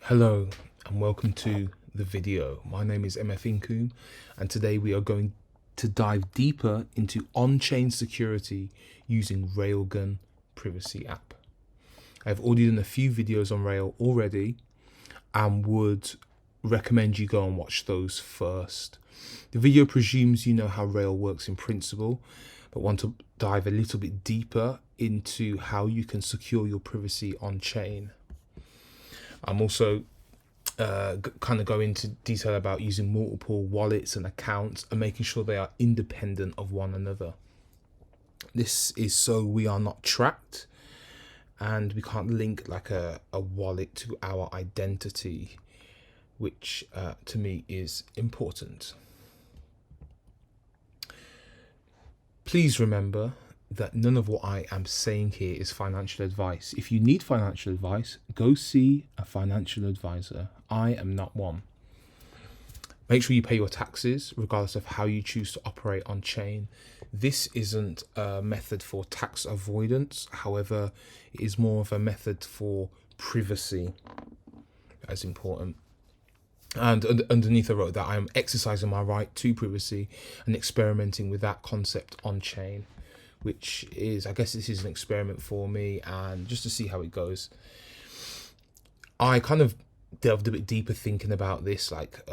Hello and welcome to the video. My name is INCOOM and today we are going to dive deeper into on-chain security using Railgun privacy app. I've already done a few videos on Rail already and would recommend you go and watch those first. The video presumes you know how Rail works in principle, but want to dive a little bit deeper into how you can secure your privacy on chain. I'm also kind of go into detail about using multiple wallets and accounts and making sure they are independent of one another. This is so we are not tracked and we can't link like a wallet to our identity, which to me is important. Please remember that none of what I am saying here is financial advice. If you need financial advice, go see a financial advisor. I am not one. Make sure you pay your taxes, regardless of how you choose to operate on chain. This isn't a method for tax avoidance. However, it is more of a method for privacy. That is important. And underneath I wrote that I am exercising my right to privacy and experimenting with that concept on chain, which is, I guess this is an experiment for me and just to see how it goes. I kind of delved a bit deeper thinking about this, like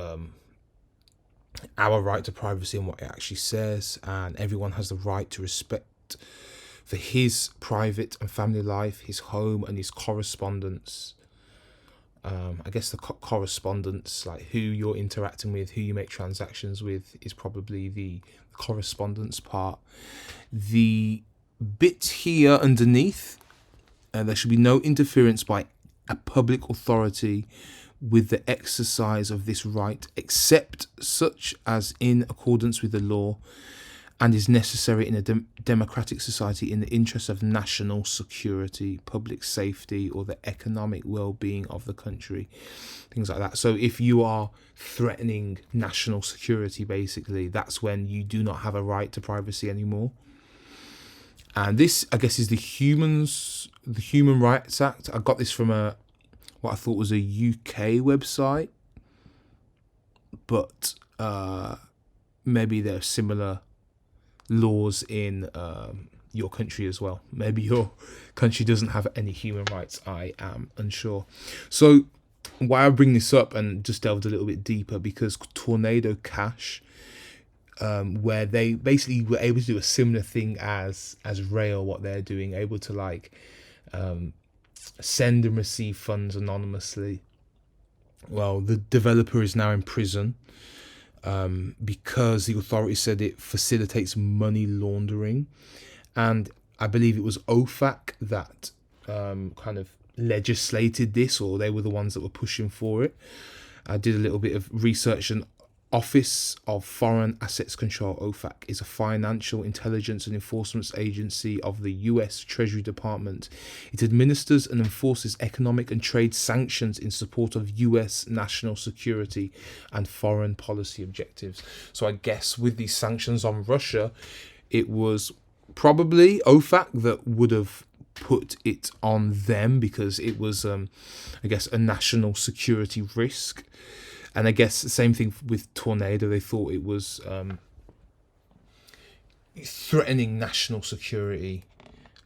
our right to privacy and what it actually says, and everyone has the right to respect for his private and family life, his home and his correspondence. I guess the correspondence, like who you're interacting with, who you make transactions with, is probably the correspondence part. The bit here underneath, there should be no interference by a public authority with the exercise of this right, except such as in accordance with the law and is necessary in a democratic society in the interest of national security, public safety, or the economic well-being of the country, things like that. So if you are threatening national security, basically, that's when you do not have a right to privacy anymore. And this, I guess, is the Human Rights Act. I got this from what I thought was a UK website, but maybe there are similar laws in your country as well. Maybe your country doesn't have any human rights. I am unsure. So why I bring this up and just delved a little bit deeper, because Tornado Cash, where they basically were able to do a similar thing as Rail, what they're doing, able to like send and receive funds anonymously. Well, the developer is now in prison because the authorities said it facilitates money laundering, and I believe it was OFAC that kind of legislated this, or they were the ones that were pushing for it. I did a little bit of research, and Office of Foreign Assets Control, OFAC, is a financial intelligence and enforcement agency of the US Treasury Department. It administers and enforces economic and trade sanctions in support of US national security and foreign policy objectives. So I guess with these sanctions on Russia, it was probably OFAC that would have put it on them because it was, I guess, a national security risk. And I guess the same thing with Tornado. They thought it was threatening national security,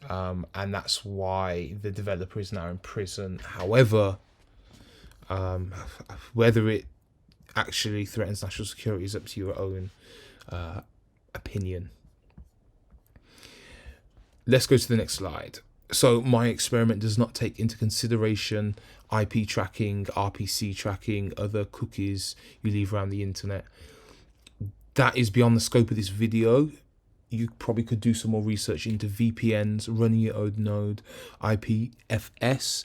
and that's why the developer is now in prison. However, whether it actually threatens national security is up to your own opinion. Let's go to the next slide. So my experiment does not take into consideration IP tracking, RPC tracking, other cookies you leave around the internet. That is beyond the scope of this video. You probably could do some more research into VPNs, running your own node, IPFS,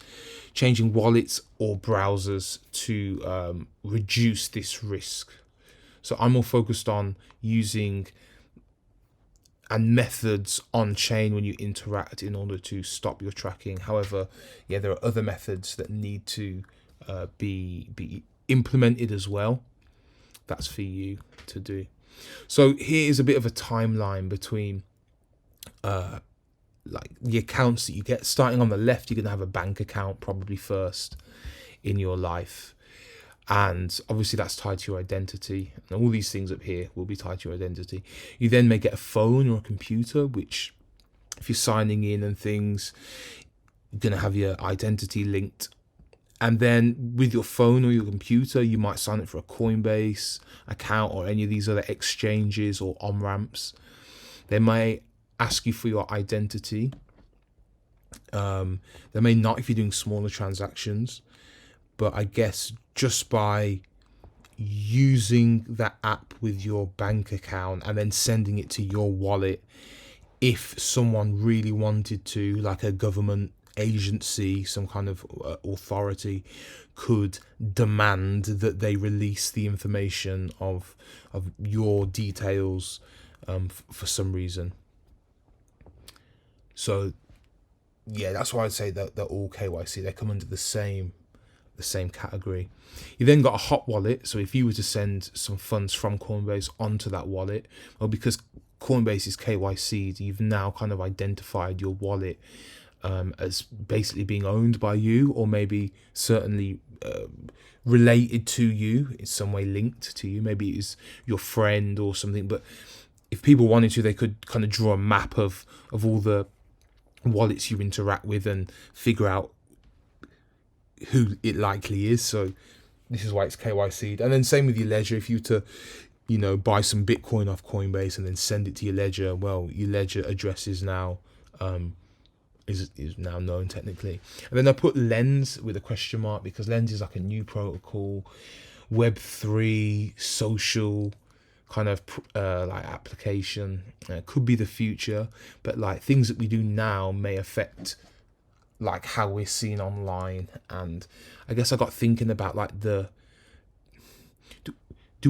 changing wallets or browsers to reduce this risk. So I'm more focused on using and methods on chain when you interact in order to stop your tracking. However, yeah, there are other methods that need to be implemented as well. That's for you to do. So here is a bit of a timeline between like the accounts that you get. Starting on the left, you're going to have a bank account probably first. in your life. And obviously that's tied to your identity, and all these things up here will be tied to your identity. You then may get a phone or a computer, which if you're signing in and things, you're going to have your identity linked. And then with your phone or your computer, you might sign up for a Coinbase account or any of these other exchanges or on-ramps. They may ask you for your identity. They may not if you're doing smaller transactions. But I guess just by using that app with your bank account and then sending it to your wallet, if someone really wanted to, like a government agency, some kind of authority, could demand that they release the information of your details for some reason. So yeah, that's why I'd say that they're all KYC. They come under the same category. You then got a hot wallet. So if you were to send some funds from Coinbase onto that wallet, well, because Coinbase is KYC'd, you've now kind of identified your wallet as basically being owned by you, or maybe certainly related to you, in some way linked to you. Maybe it's your friend or something. But if people wanted to, they could kind of draw a map of all the wallets you interact with and figure out who it likely is. So this is why it's KYC'd. And then same with your ledger. If you were to, buy some Bitcoin off Coinbase and then send it to your ledger, well, your ledger address is now is now known technically. And then I put Lens with a question mark because Lens is like a new protocol, Web3 social kind of like application. Could be the future, but like things that we do now may affect like how we're seen online. And I guess I got thinking about like do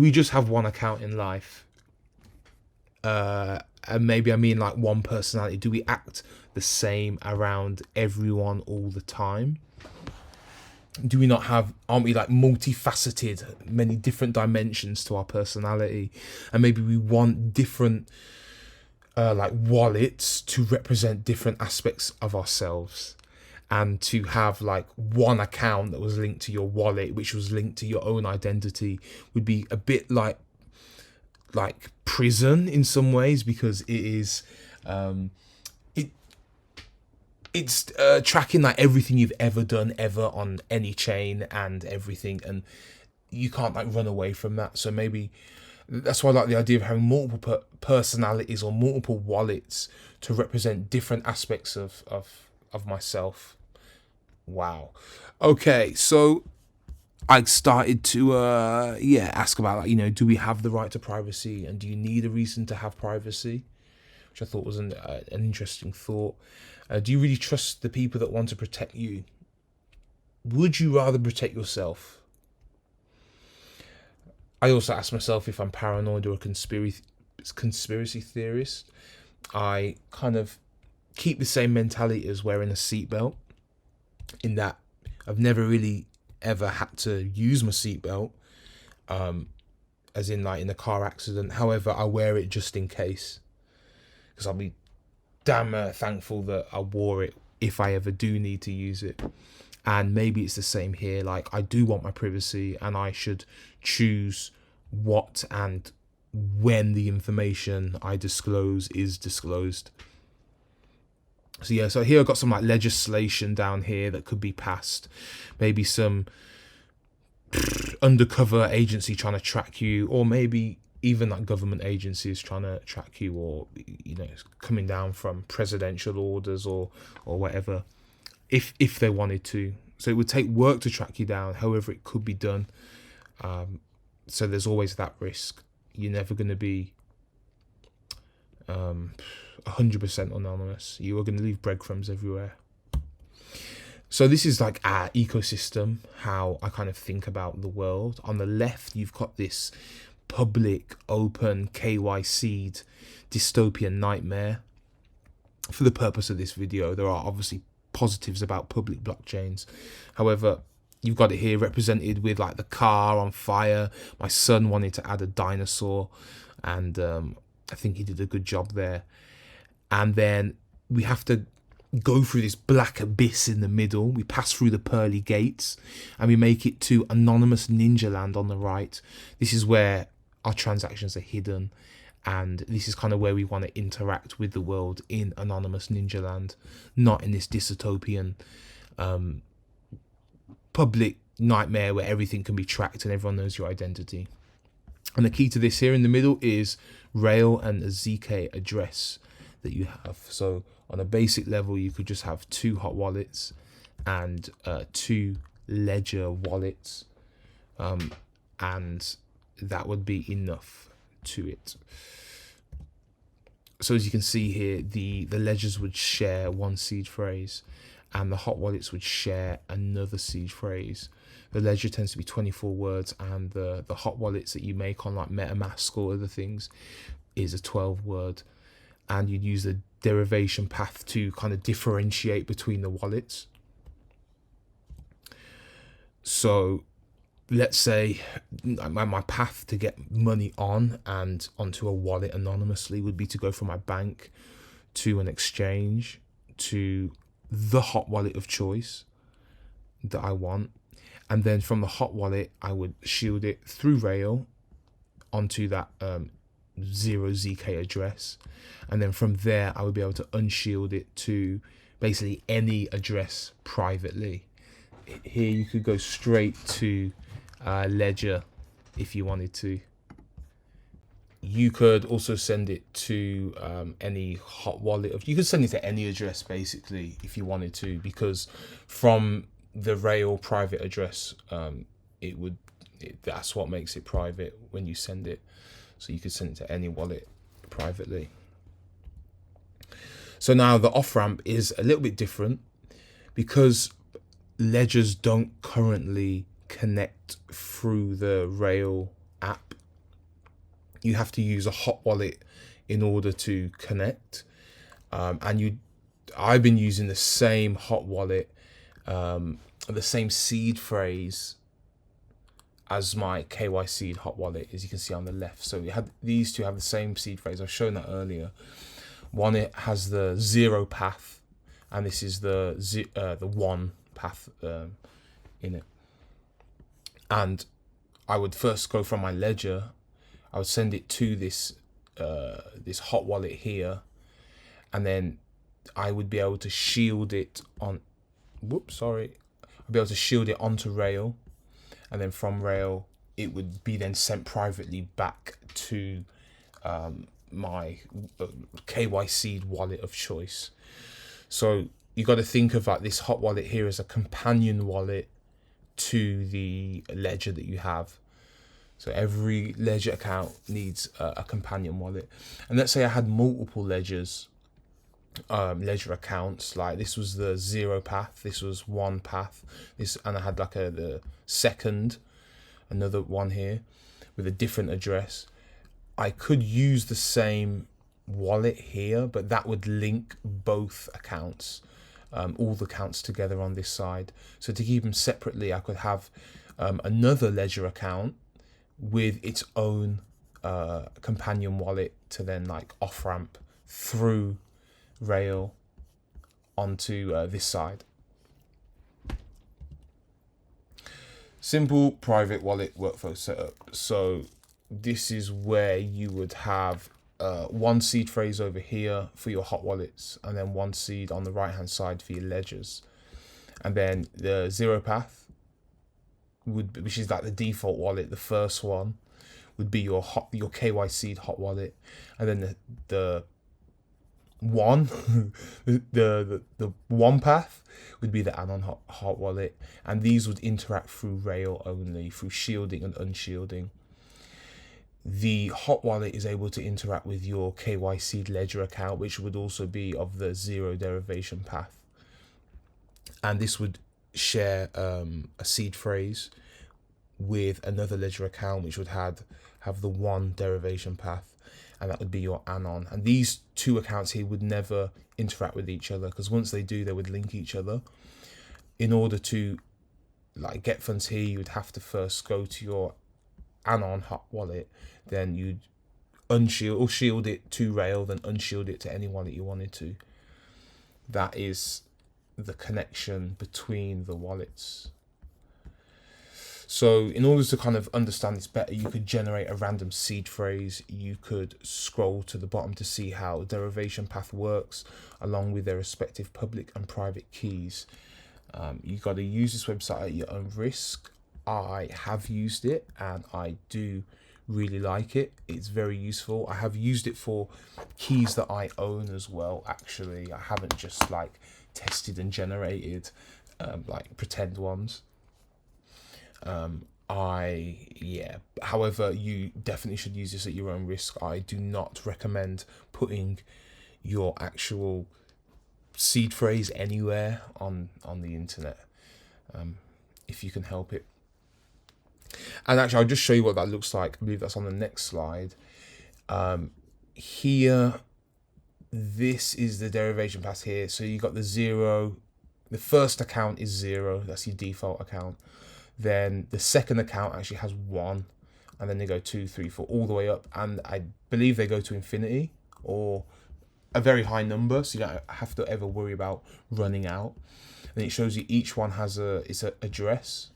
we just have one account in life? And maybe I mean like one personality. Do we act the same around everyone all the time? Do we not aren't we like multifaceted, many different dimensions to our personality? And maybe we want different like wallets to represent different aspects of ourselves. And to have like one account that was linked to your wallet, which was linked to your own identity, would be a bit like prison in some ways, because it is it's tracking like everything you've ever done ever on any chain and everything, and you can't like run away from that. So maybe that's why I like the idea of having multiple personalities or multiple wallets to represent different aspects of myself. Wow. Okay, so I started to ask about like, do we have the right to privacy, and do you need a reason to have privacy? Which I thought was an interesting thought. Do you really trust the people that want to protect you? Would you rather protect yourself? I also asked myself if I'm paranoid or a conspiracy theorist. I kind of keep the same mentality as wearing a seatbelt, in that I've never really ever had to use my seatbelt, as in like in a car accident. However, I wear it just in case, because I'll be damn thankful that I wore it if I ever do need to use it. And maybe it's the same here. Like, I do want my privacy, and I should choose what and when the information I disclose is disclosed. So yeah, so here I've got some like legislation down here that could be passed. Maybe some undercover agency trying to track you, or maybe even like government agencies trying to track you, or coming down from presidential orders or whatever, if they wanted to. So it would take work to track you down. However, it could be done. So there's always that risk. You're never going to be 100% anonymous. You are going to leave breadcrumbs everywhere. So this is like our ecosystem, how I kind of think about the world. On the left, you've got this public, open, KYC'd dystopian nightmare. For the purpose of this video, there are obviously positives about public blockchains. However, you've got it here represented with like the car on fire. My son wanted to add a dinosaur, and I think he did a good job there. And then we have to go through this black abyss in the middle. We pass through the pearly gates and we make it to anonymous ninja land on the right. This is where our transactions are hidden, and this is kind of where we want to interact with the world in anonymous ninja land, not in this dystopian public nightmare where everything can be tracked and everyone knows your identity. And the key to this here in the middle is rail and a ZK address that you have. So on a basic level, you could just have 2 hot wallets and 2 ledger wallets, and that would be enough to it. So as you can see here, the ledgers would share 1 seed phrase and the hot wallets would share another seed phrase. The ledger tends to be 24 words, and the hot wallets that you make on like MetaMask or other things is a 12 word. And you'd use the derivation path to kind of differentiate between the wallets. So let's say my path to get money on and onto a wallet anonymously would be to go from my bank to an exchange to the hot wallet of choice that I want, and then from the hot wallet I would shield it through rail onto that 0ZK address, and then from there I would be able to unshield it to basically any address privately. Here you could go straight to ledger if you wanted to. You could also send it to any hot wallet. You could send it to any address basically if you wanted to, because from the rail private address, that's what makes it private when you send it. So you could send it to any wallet privately. So now the off ramp is a little bit different because ledgers don't currently connect through the rail app. You have to use a hot wallet in order to connect, I've been using the same hot wallet, the same seed phrase as my KY seed hot wallet, as you can see on the left. So these two have the same seed phrase. I've shown that earlier. One, it has the 0 path, and this is the 1 path in it. And I would first go from my ledger. I would send it to this hot wallet here, and then I would be able to shield it on. I'd be able to shield it onto rail, and then from rail it would be then sent privately back to my KY seed wallet of choice. So you got to think of like this hot wallet here as a companion wallet to the ledger that you have. So every ledger account needs a companion wallet. And let's say I had multiple ledger accounts. Like this was the 0 path, this was 1 path, and I had like the second, another one here with a different address. I could use the same wallet here, but that would link both accounts, all the accounts together on this side. So to keep them separately, I could have another ledger account with its own companion wallet to then like off ramp through rail onto this side. Simple private wallet workflow setup. So this is where you would have 1 seed phrase over here for your hot wallets, and then 1 seed on the right hand side for your ledgers, and then the 0 path which is like the default wallet. The first one would be your KY seed hot wallet, and then the one the 1 path would be the anon hot wallet, and these would interact through rail only, through shielding and unshielding. The hot wallet is able to interact with your KY seed ledger account, which would also be of the 0 derivation path, and this would share a seed phrase with another ledger account, which would have the 1 derivation path, and that would be your anon. And these 2 accounts here would never interact with each other, because once they do, they would link each other. In order to like get funds here, you would have to first go to your anon hot wallet, then you'd unshield or shield it to rail, then unshield it to any wallet you wanted to. that is the connection between the wallets. So in order to kind of understand this better, you could generate a random seed phrase. You could scroll to the bottom to see how derivation path works along with their respective public and private keys. You got to use this website at your own risk. I have used it and I do really like it. It's very useful. I have used it for keys that I own as well. Actually, I haven't just like tested and generated like pretend ones. However, you definitely should use this at your own risk. I do not recommend putting your actual seed phrase anywhere on the internet, if you can help it. And actually, I'll just show you what that looks like. I believe that's on the next slide. Here, this is the derivation path here. So you got the 0. The first account is 0. That's your default account. Then the second account actually has 1, and then they go 2, 3, 4, all the way up. And I believe they go to infinity or a very high number, so you don't have to ever worry about running out. And it shows you each one has it's an address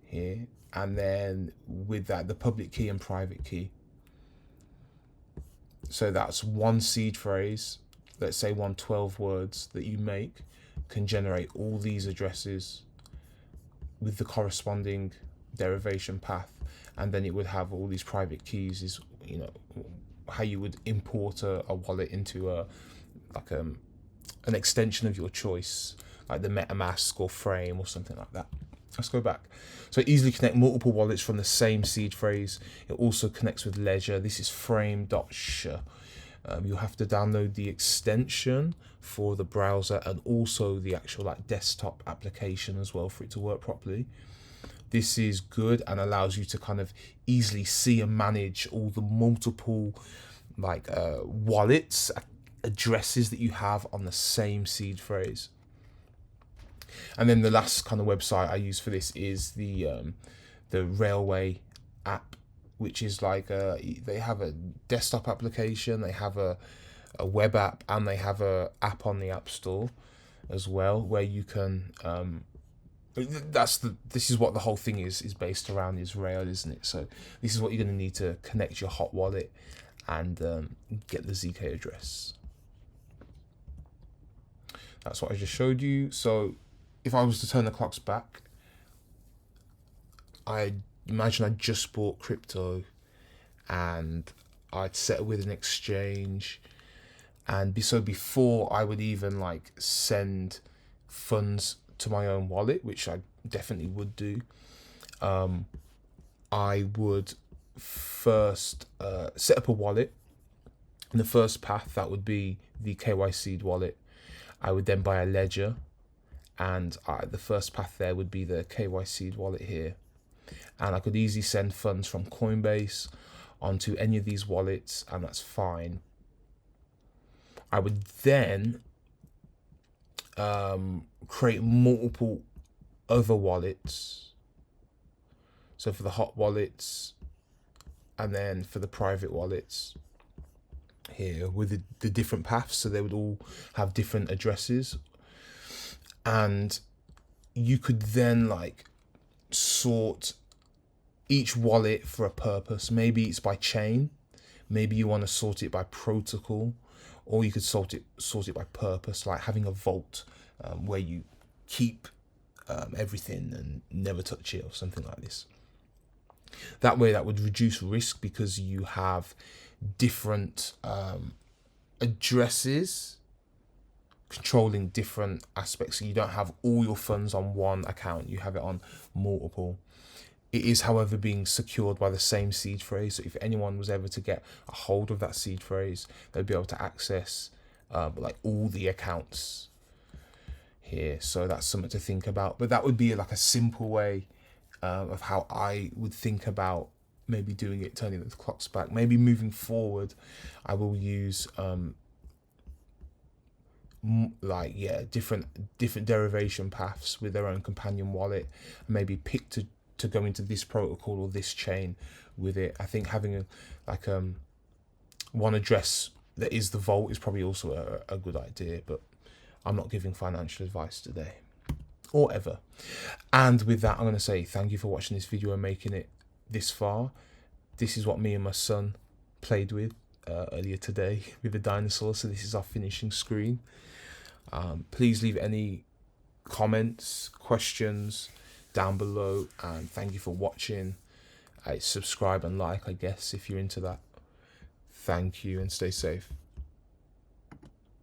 here, and then with that the public key and private key. So that's one seed phrase, let's say 112 words that you make, can generate all these addresses with the corresponding derivation path, and then it would have all these private keys. Is, you know, how you would import a wallet into an extension of your choice, like the MetaMask or Frame or something like that. Let's go back. So easily connect multiple wallets from the same seed phrase. It also connects with Ledger. This is frame.sh. You'll have to download the extension for the browser and also the actual like desktop application as well for it to work properly. This is good and allows you to kind of easily see and manage all the multiple like wallets, addresses that you have on the same seed phrase. And then the last kind of website I use for this is the Railway app, which is like they have a desktop application, they have a web app, and they have a app on the App Store as well, where you can this is what the whole thing is based around, is Rail, isn't it? So this is what you're going to need to connect your hot wallet and get the ZK address. That's what I just showed you. So if I was to turn the clocks back, I imagine I just bought crypto and I'd settle with an exchange, and so before I would even like send funds to my own wallet, which I definitely would do, I would first set up a wallet. In the first path, that would be the KYC wallet. I would then buy a ledger, and the first path there would be the KYC wallet here. And I could easily send funds from Coinbase onto any of these wallets, and that's fine. I would then create multiple other wallets. So for the hot wallets, and then for the private wallets here with the different paths, so they would all have different addresses. And you could then like sort each wallet for a purpose. Maybe it's by chain, maybe you want to sort it by protocol, or you could sort it by purpose, like having a vault where you keep everything and never touch it, or something like this. That way, that would reduce risk because you have different addresses controlling different aspects. So you don't have all your funds on one account, you have it on multiple. It is, however, being secured by the same seed phrase. So if anyone was ever to get a hold of that seed phrase, they'd be able to access like all the accounts here. So that's something to think about. But that would be like a simple way of how I would think about maybe doing it, turning the clocks back. Maybe moving forward, I will use different derivation paths with their own companion wallet, and maybe pick to go into this protocol or this chain with it. I think having one address that is the vault is probably also a good idea, but I'm not giving financial advice today or ever. And with that, I'm going to say thank you for watching this video and making it this far. This is what me and my son played with earlier today with the dinosaur. So this is our finishing screen. Please leave any comments, questions down below, and thank you for watching. Subscribe and like, I guess, if you're into that. Thank you and stay safe.